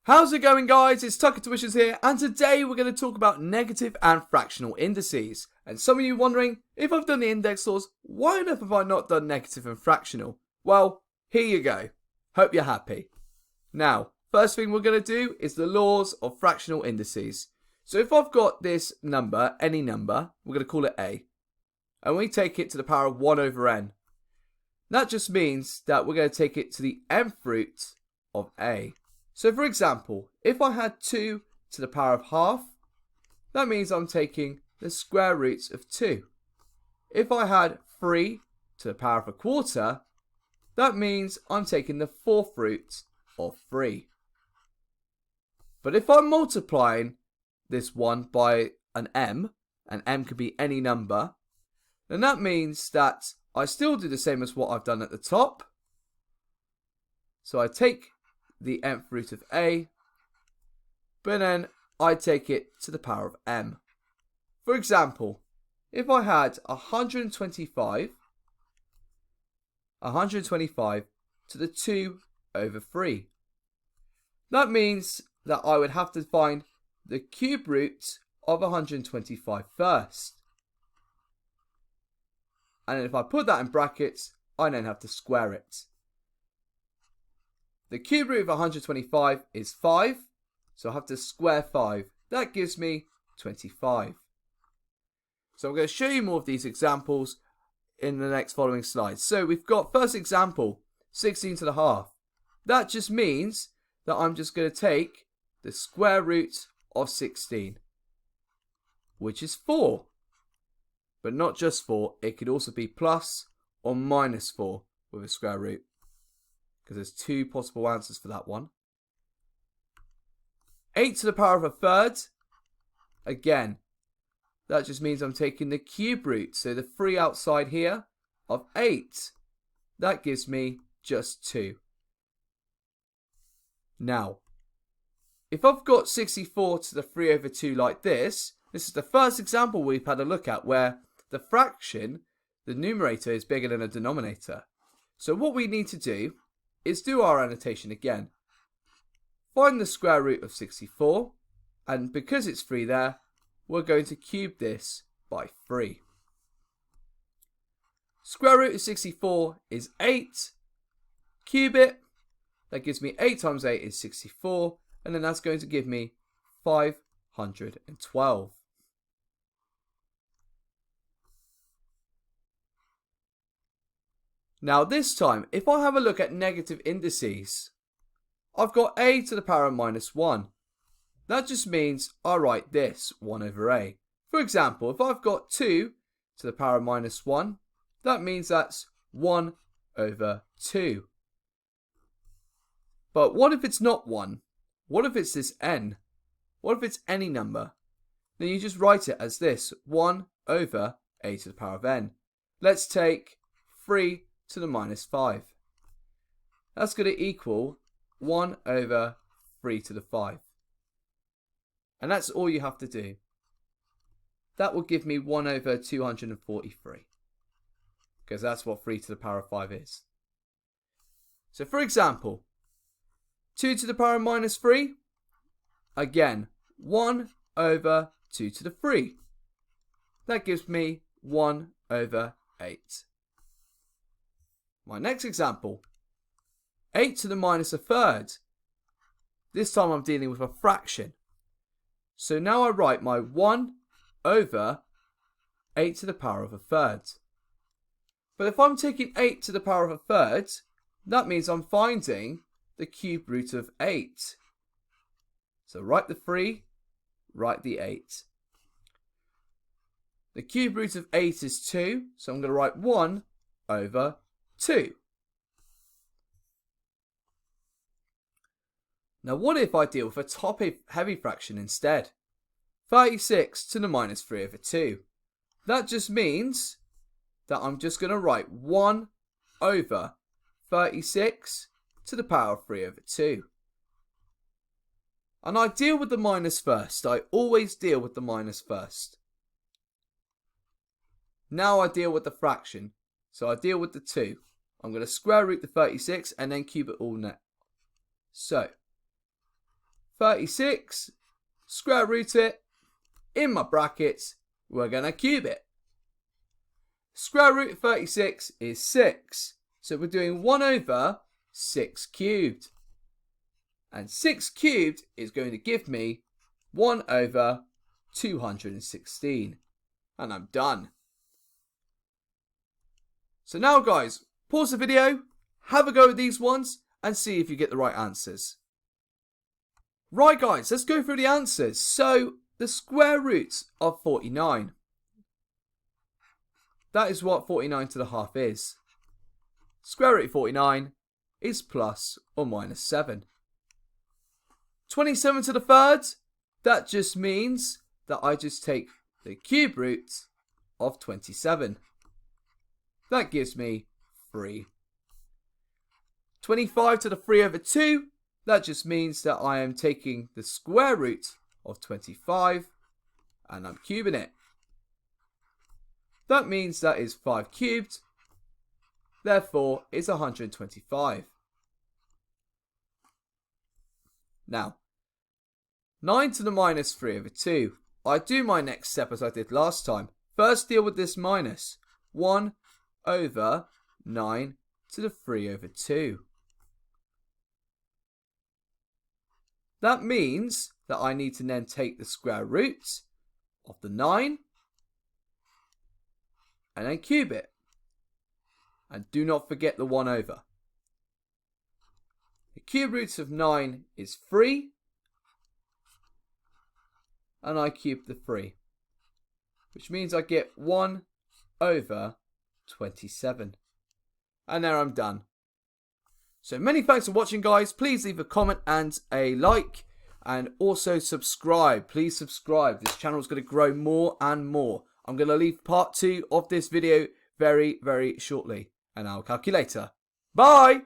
How's it going, guys? It's Tucker Tuitions here, and today we're going to talk about negative and fractional indices. And some of you wondering, if I've done the index laws, why on earth have I not done negative and fractional? Well, here you go. Hope you're happy. Now, first thing we're going to do is the laws of fractional indices. So if I've got this number, any number, we're going to call it A, and we take it to the power of 1 over n. That just means that we're going to take it to the nth root of A. So for example, if I had 2 to the power of half, that means I'm taking the square roots of 2. If I had 3 to the power of a quarter, that means I'm taking the 4th root of 3. But if I'm multiplying this one by an m, and m could be any number, then that means that I still do the same as what I've done at the top. So I take the nth root of A, but then I take it to the power of m. For example, if I had 125 to the 2 over 3, that means that I would have to find the cube root of 125 first. And if I put that in brackets, I then have to square it. The cube root of 125 is 5, so I have to square 5. That gives me 25. So I'm going to show you more of these examples in the next following slides. So we've got first example, 16 to the half. That just means that I'm just going to take the square root of 16, which is 4. But not just 4, it could also be plus or minus 4 with a square root, because there's 2 possible answers for that one. 8 to the power of a third, again, that just means I'm taking the cube root, so the 3 outside here, of 8. That gives me just 2. Now, if I've got 64 to the 3 over 2 like this is the first example we've had a look at where the fraction, the numerator, is bigger than the denominator. So what we need to do is do our annotation again. Find the square root of 64, and because it's 3 there, we're going to cube this by 3. Square root of 64 is 8. Cube it. That gives me 8 times 8 is 64, and then that's going to give me 512. Now this time, if I have a look at negative indices, I've got a to the power of minus 1. That just means I write this 1 over a. For example, if I've got 2 to the power of minus 1, that means that's 1 over 2. But what if it's not 1? What if it's this n? What if it's any number? Then you just write it as this, 1 over a to the power of n. Let's take 3 to the minus 5. That's going to equal 1 over 3 to the 5. And that's all you have to do. That will give me 1 over 243. Because that's what 3 to the power of 5 is. So for example, 2 to the power of minus 3. Again, 1 over 2 to the 3. That gives me 1 over 8. My next example, 8 to the minus a third. This time I'm dealing with a fraction. So now I write my 1 over 8 to the power of a third. But if I'm taking 8 to the power of a third, that means I'm finding the cube root of 8. So write the 3, write the 8. The cube root of 8 is 2, so I'm going to write 1 over 2. Now what if I deal with a top-heavy fraction instead? 36 to the minus 3 over 2. That just means that I'm just going to write 1 over 36 to the power of 3 over 2. And I deal with the minus first. I always deal with the minus first. Now I deal with the fraction. So I deal with the 2. I'm going to square root the 36 and then cube it all next. So 36, square root it, in my brackets, we're going to cube it. Square root of 36 is 6, so we're doing 1 over 6 cubed. And 6 cubed is going to give me 1 over 216. And I'm done. So now guys, pause the video, have a go at these ones, and see if you get the right answers. Right guys, let's go through the answers. So, the square root of 49. That is what 49 to the half is. Square root of 49 is plus or minus 7. 27 to the third, that just means that I just take the cube root of 27. That gives me 3. 25 to the 3 over 2, that just means that I am taking the square root of 25 and I'm cubing it. That means that is 5 cubed, therefore it's 125. Now, 9 to the minus 3 over 2. I do my next step as I did last time. First deal with this minus. 1 over 9 to the 3 over 2. That means that I need to then take the square root of the 9 and then cube it. And do not forget the 1 over. The cube root of 9 is 3. And I cube the 3. Which means I get 1 over 27. And there I'm done. So many thanks for watching guys. Please leave a comment and a like. And also subscribe. Please subscribe. This channel is going to grow more and more. I'm going to leave part 2 of this video very, very shortly. And our calculator. Bye!